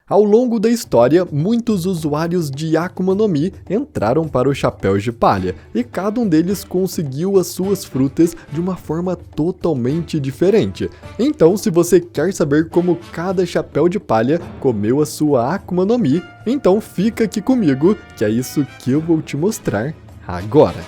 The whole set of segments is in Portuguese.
Ao longo da história, muitos usuários de Akuma no Mi entraram para os Chapéus de Palha, e cada um deles conseguiu as suas frutas de uma forma totalmente diferente. Então, se você quer saber como cada Chapéu de Palha comeu a sua Akuma no Mi, então fica aqui comigo, que é isso que eu vou te mostrar agora.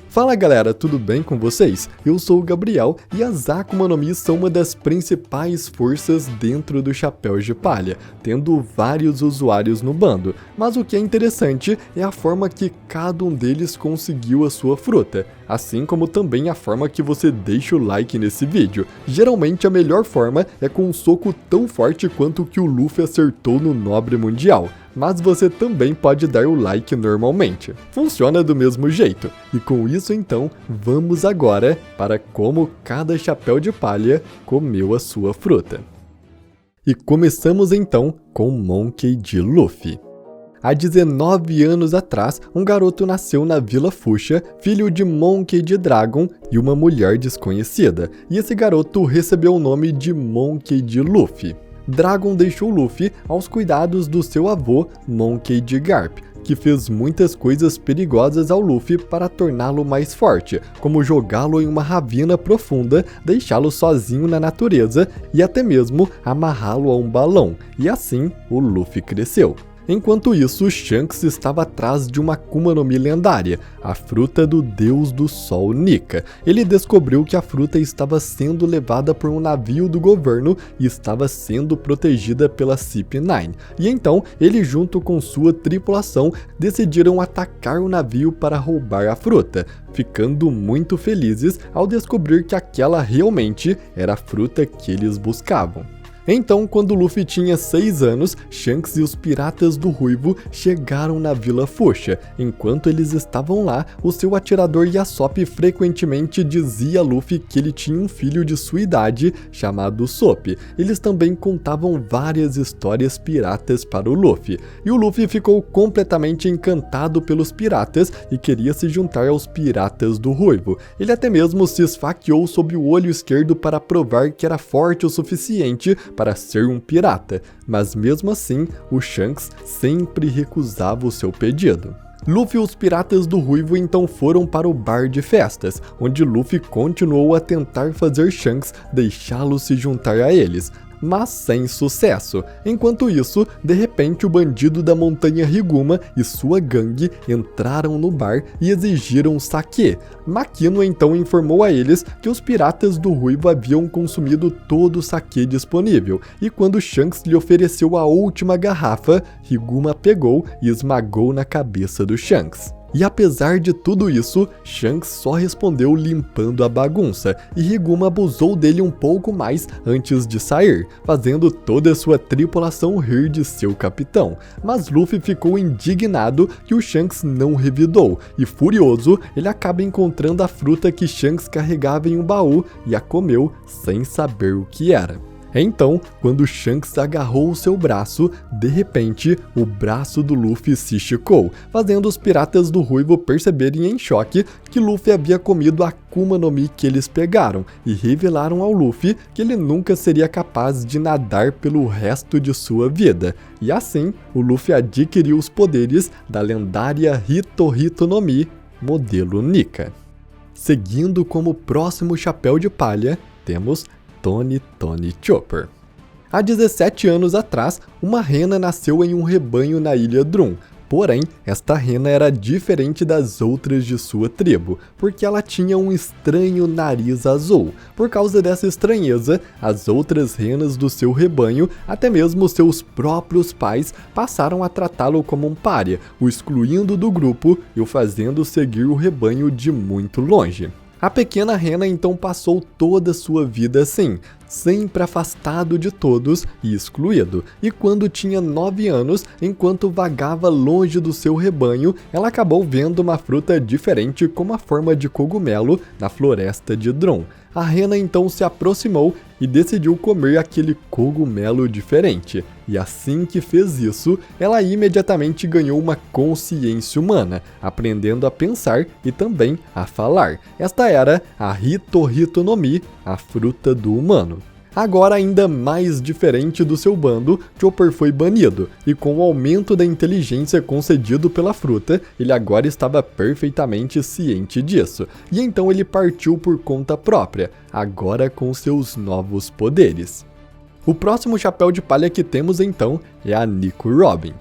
Fala galera, tudo bem com vocês? Eu sou o Gabriel e as Akuma no Mi são uma das principais forças dentro do Chapéus de Palha, tendo vários usuários no bando, mas o que é interessante é a forma que cada um deles conseguiu a sua fruta, assim como também a forma que você deixa o like nesse vídeo. Geralmente a melhor forma é com um soco tão forte quanto o que o Luffy acertou no Nobre Mundial, mas você também pode dar o like normalmente. Funciona do mesmo jeito. E com isso então, vamos agora para como cada Chapéu de Palha comeu a sua fruta. E começamos então com Monkey D. Luffy. Há 19 anos atrás, um garoto nasceu na Vila Fuchsia, filho de Monkey D. Dragon e uma mulher desconhecida, e esse garoto recebeu o nome de Monkey D. Luffy. Dragon deixou Luffy aos cuidados do seu avô, Monkey D. Garp, que fez muitas coisas perigosas ao Luffy para torná-lo mais forte, como jogá-lo em uma ravina profunda, deixá-lo sozinho na natureza e até mesmo amarrá-lo a um balão, e assim o Luffy cresceu. Enquanto isso, Shanks estava atrás de uma Akuma no Mi lendária, a fruta do deus do sol Nika. Ele descobriu que a fruta estava sendo levada por um navio do governo e estava sendo protegida pela CP9. E então, ele junto com sua tripulação decidiram atacar o navio para roubar a fruta, ficando muito felizes ao descobrir que aquela realmente era a fruta que eles buscavam. Então, quando Luffy tinha 6 anos, Shanks e os Piratas do Ruivo chegaram na Vila Fuchsia. Enquanto eles estavam lá, o seu atirador Yasop frequentemente dizia a Luffy que ele tinha um filho de sua idade chamado Sop. Eles também contavam várias histórias piratas para o Luffy. E o Luffy ficou completamente encantado pelos piratas e queria se juntar aos Piratas do Ruivo. Ele até mesmo se esfaqueou sob o olho esquerdo para provar que era forte o suficiente para ser um pirata, mas mesmo assim, o Shanks sempre recusava o seu pedido. Luffy e os Piratas do Ruivo então foram para o bar de festas, onde Luffy continuou a tentar fazer Shanks deixá-lo se juntar a eles, mas sem sucesso. Enquanto isso, de repente o bandido da montanha Higuma e sua gangue entraram no bar e exigiram saquê. Makino então informou a eles que os Piratas do Ruivo haviam consumido todo o saquê disponível, e quando Shanks lhe ofereceu a última garrafa, Higuma pegou e esmagou na cabeça do Shanks. E apesar de tudo isso, Shanks só respondeu limpando a bagunça, e Higuma abusou dele um pouco mais antes de sair, fazendo toda a sua tripulação rir de seu capitão. Mas Luffy ficou indignado que o Shanks não revidou, e furioso, ele acaba encontrando a fruta que Shanks carregava em um baú e a comeu sem saber o que era. Então, quando Shanks agarrou o seu braço, de repente, o braço do Luffy se esticou, fazendo os Piratas do Ruivo perceberem em choque que Luffy havia comido a Akuma no Mi que eles pegaram, e revelaram ao Luffy que ele nunca seria capaz de nadar pelo resto de sua vida. E assim, o Luffy adquiriu os poderes da lendária Hito Hito no Mi, modelo Nika. Seguindo como próximo Chapéu de Palha, temos Tony Chopper. Há 17 anos atrás, uma rena nasceu em um rebanho na ilha Drum. Porém, esta rena era diferente das outras de sua tribo, porque ela tinha um estranho nariz azul. Por causa dessa estranheza, as outras renas do seu rebanho, até mesmo seus próprios pais, passaram a tratá-lo como um pária, o excluindo do grupo e o fazendo seguir o rebanho de muito longe. A pequena rena então passou toda a sua vida assim, sempre afastado de todos e excluído, e quando tinha 9 anos, enquanto vagava longe do seu rebanho, ela acabou vendo uma fruta diferente com uma forma de cogumelo na floresta de Drum. A rena então se aproximou e decidiu comer aquele cogumelo diferente, e assim que fez isso, ela imediatamente ganhou uma consciência humana, aprendendo a pensar e também a falar. Esta era a Hito Hito no Mi, a fruta do humano. Agora, ainda mais diferente do seu bando, Chopper foi banido, e com o aumento da inteligência concedido pela fruta, ele agora estava perfeitamente ciente disso, e então ele partiu por conta própria, agora com seus novos poderes. O próximo chapéu de palha que temos então é a Nico Robin.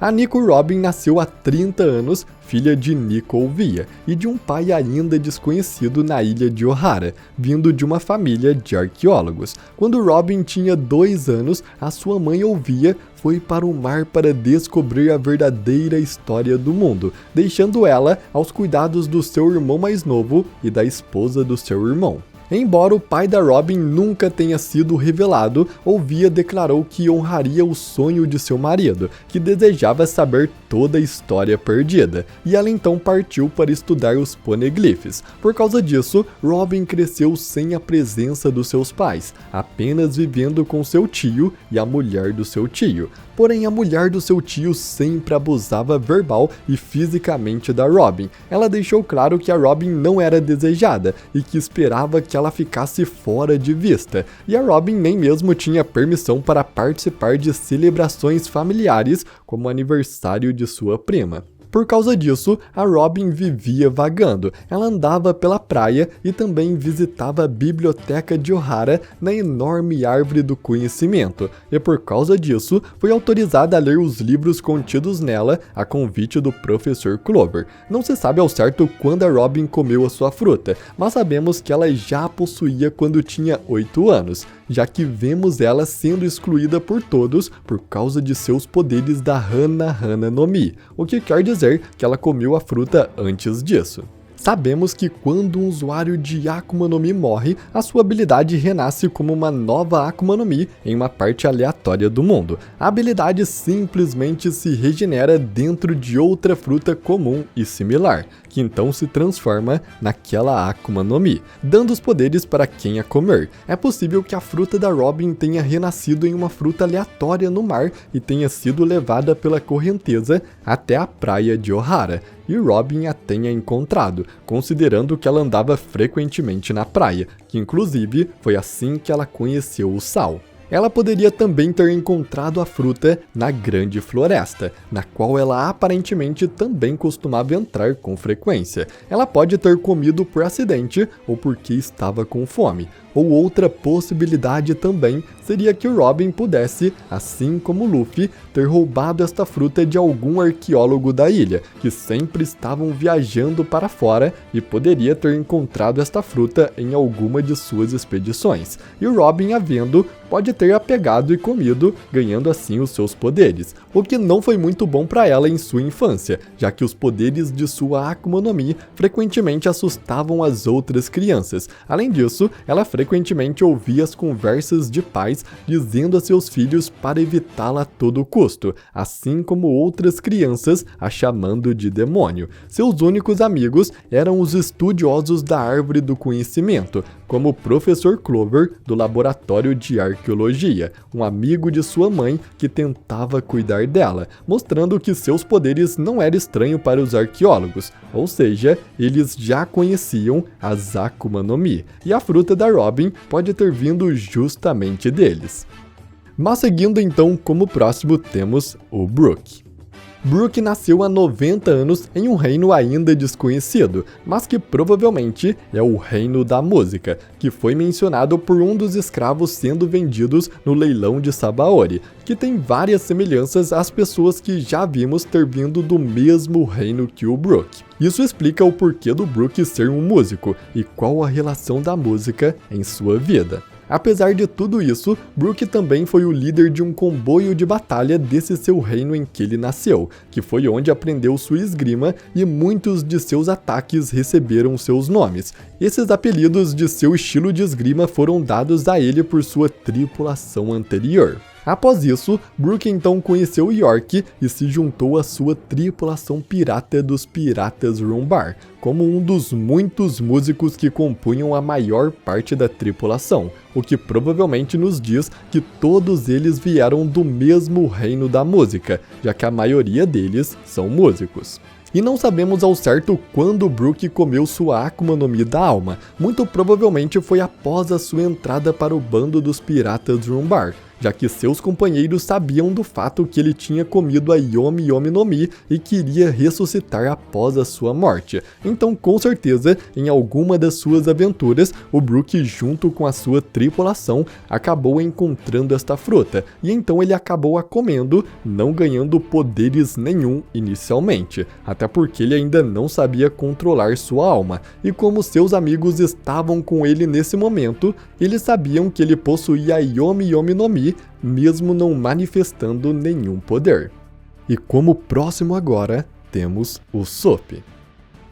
A Nico Robin nasceu há 30 anos, filha de Nico Via e de um pai ainda desconhecido na ilha de Ohara, vindo de uma família de arqueólogos. Quando Robin tinha 2 anos, a sua mãe Ovia foi para o mar para descobrir a verdadeira história do mundo, deixando ela aos cuidados do seu irmão mais novo e da esposa do seu irmão. Embora o pai da Robin nunca tenha sido revelado, Ovia declarou que honraria o sonho de seu marido, que desejava saber toda a história perdida, e ela então partiu para estudar os poneglyphs. Por causa disso, Robin cresceu sem a presença dos seus pais, apenas vivendo com seu tio e a mulher do seu tio. Porém, a mulher do seu tio sempre abusava verbal e fisicamente da Robin. Ela deixou claro que a Robin não era desejada e que esperava que ela ficasse fora de vista. E a Robin nem mesmo tinha permissão para participar de celebrações familiares, como o aniversário de sua prima. Por causa disso, a Robin vivia vagando. Ela andava pela praia e também visitava a biblioteca de Ohara na enorme árvore do conhecimento. E por causa disso, foi autorizada a ler os livros contidos nela a convite do professor Clover. Não se sabe ao certo quando a Robin comeu a sua fruta, mas sabemos que ela já a possuía quando tinha 8 anos, já que vemos ela sendo excluída por todos por causa de seus poderes da Hana Hana no Mi, o que quer dizer que ela comeu a fruta antes disso. Sabemos que quando um usuário de Akuma no Mi morre, a sua habilidade renasce como uma nova Akuma no Mi em uma parte aleatória do mundo. A habilidade simplesmente se regenera dentro de outra fruta comum e similar, que então se transforma naquela Akuma no Mi, dando os poderes para quem a comer. É possível que a fruta da Robin tenha renascido em uma fruta aleatória no mar e tenha sido levada pela correnteza até a praia de Ohara, e Robin a tenha encontrado, considerando que ela andava frequentemente na praia, que inclusive foi assim que ela conheceu o sal. Ela poderia também ter encontrado a fruta na Grande Floresta, na qual ela aparentemente também costumava entrar com frequência. Ela pode ter comido por acidente ou porque estava com fome. Ou outra possibilidade também seria que Robin pudesse, assim como Luffy, ter roubado esta fruta de algum arqueólogo da ilha, que sempre estavam viajando para fora e poderia ter encontrado esta fruta em alguma de suas expedições. E Robin, a vendo, pode ter a pegado e comido, ganhando assim os seus poderes, o que não foi muito bom para ela em sua infância, já que os poderes de sua Akuma no Mi frequentemente assustavam as outras crianças. Além disso, ela frequentemente ouvia as conversas de pais dizendo a seus filhos para evitá-la a todo custo, assim como outras crianças a chamando de demônio. Seus únicos amigos eram os estudiosos da árvore do conhecimento, como o professor Clover do laboratório de arqueologia, um amigo de sua mãe que tentava cuidar dela, mostrando que seus poderes não eram estranhos para os arqueólogos, ou seja, eles já conheciam as Akuma no Mi, e a fruta da Robin pode ter vindo justamente deles. Mas seguindo então, como próximo temos o Brook. Brook nasceu há 90 anos em um reino ainda desconhecido, mas que provavelmente é o reino da música, que foi mencionado por um dos escravos sendo vendidos no leilão de Sabaody, que tem várias semelhanças às pessoas que já vimos ter vindo do mesmo reino que o Brook. Isso explica o porquê do Brook ser um músico e qual a relação da música em sua vida. Apesar de tudo isso, Brook também foi o líder de um comboio de batalha desse seu reino em que ele nasceu, que foi onde aprendeu sua esgrima e muitos de seus ataques receberam seus nomes. Esses apelidos de seu estilo de esgrima foram dados a ele por sua tripulação anterior. Após isso, Brook então conheceu York e se juntou à sua tripulação pirata dos Piratas Rumbar, como um dos muitos músicos que compunham a maior parte da tripulação, o que provavelmente nos diz que todos eles vieram do mesmo reino da música, já que a maioria deles são músicos. E não sabemos ao certo quando Brook comeu sua Akuma no Mi da alma, muito provavelmente foi após a sua entrada para o bando dos piratas Rumbar, já que seus companheiros sabiam do fato que ele tinha comido a Yomi Yomi no Mi e queria ressuscitar após a sua morte. Então, com certeza, em alguma das suas aventuras, o Brook, junto com a sua tripulação, acabou encontrando esta fruta, e então ele acabou a comendo, não ganhando poderes nenhum inicialmente, até porque ele ainda não sabia controlar sua alma, e como seus amigos estavam com ele nesse momento, eles sabiam que ele possuía a Yomi Yomi no Mi, mesmo não manifestando nenhum poder. E como próximo agora, temos o Sop.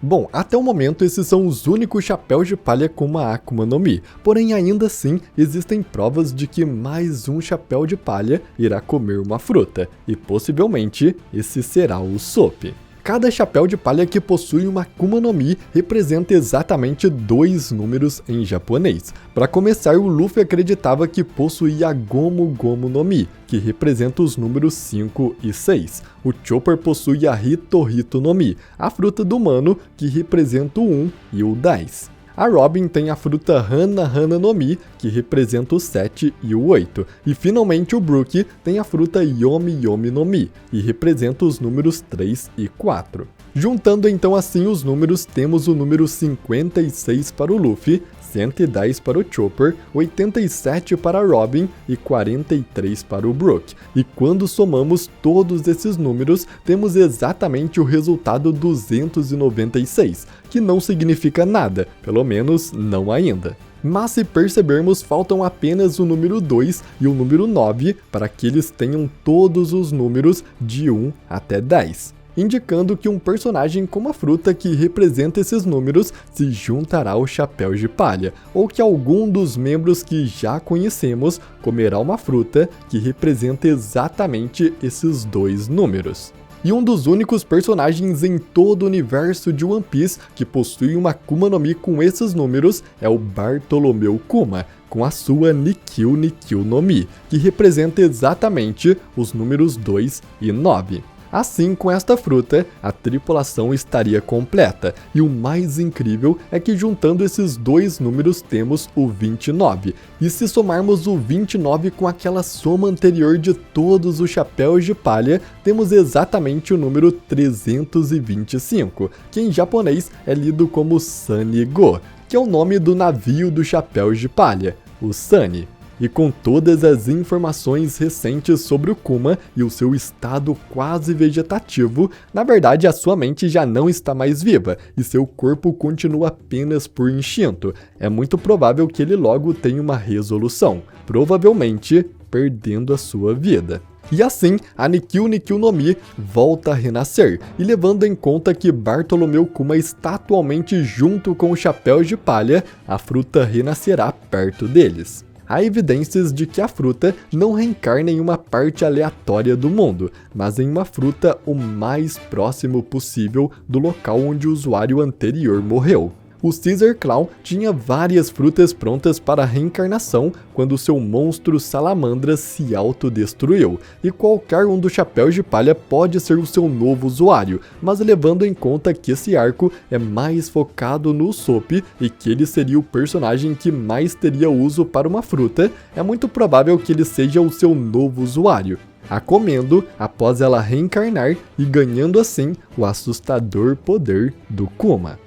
Bom, até o momento esses são os únicos chapéus de palha com uma Akuma no Mi, porém ainda assim existem provas de que mais um chapéu de palha irá comer uma fruta, e possivelmente esse será o Sop. Cada chapéu de palha que possui uma Akuma no Mi representa exatamente 2 números em japonês. Para começar, o Luffy acreditava que possuía a Gomu Gomu no Mi, que representa os números 5 e 6. O Chopper possui a Hito Hito no Mi, a fruta do humano, que representa o 1 e o 10. A Robin tem a fruta Hana Hana no Mi, que representa o 7 e o 8. E finalmente o Brook tem a fruta Yomi Yomi no Mi, e representa os números 3 e 4. Juntando então assim os números, temos o número 56 para o Luffy, 110 para o Chopper, 87 para a Robin e 43 para o Brook. E quando somamos todos esses números, temos exatamente o resultado 296, que não significa nada, pelo menos não ainda. Mas se percebermos, faltam apenas o número 2 e o número 9 para que eles tenham todos os números de 1 até 10. Indicando que um personagem com uma fruta que representa esses números se juntará ao chapéu de palha, ou que algum dos membros que já conhecemos comerá uma fruta que representa exatamente esses 2 números. E um dos únicos personagens em todo o universo de One Piece que possui uma Akuma no Mi com esses números é o Bartolomeu Kuma, com a sua Nikkyu Nikkyu no Mi, que representa exatamente os números 2 e 9. Assim, com esta fruta, a tripulação estaria completa, e o mais incrível é que juntando esses 2 números temos o 29, e se somarmos o 29 com aquela soma anterior de todos os chapéus de palha, temos exatamente o número 325, que em japonês é lido como Sunny-go, que é o nome do navio dos chapéus de palha, o Sunny. E com todas as informações recentes sobre o Kuma e o seu estado quase vegetativo, na verdade a sua mente já não está mais viva e seu corpo continua apenas por instinto. É muito provável que ele logo tenha uma resolução, provavelmente perdendo a sua vida. E assim, a Nikkyu Nikkyu no Mi volta a renascer, e levando em conta que Bartolomeu Kuma está atualmente junto com os chapéus de palha, a fruta renascerá perto deles. Há evidências de que a fruta não reencarna em uma parte aleatória do mundo, mas em uma fruta o mais próximo possível do local onde o usuário anterior morreu. O Caesar Claw tinha várias frutas prontas para a reencarnação quando seu monstro salamandra se autodestruiu, e qualquer um dos chapéus de palha pode ser o seu novo usuário, mas levando em conta que esse arco é mais focado no Usopp e que ele seria o personagem que mais teria uso para uma fruta, é muito provável que ele seja o seu novo usuário, a comendo após ela reencarnar e ganhando assim o assustador poder do Kuma.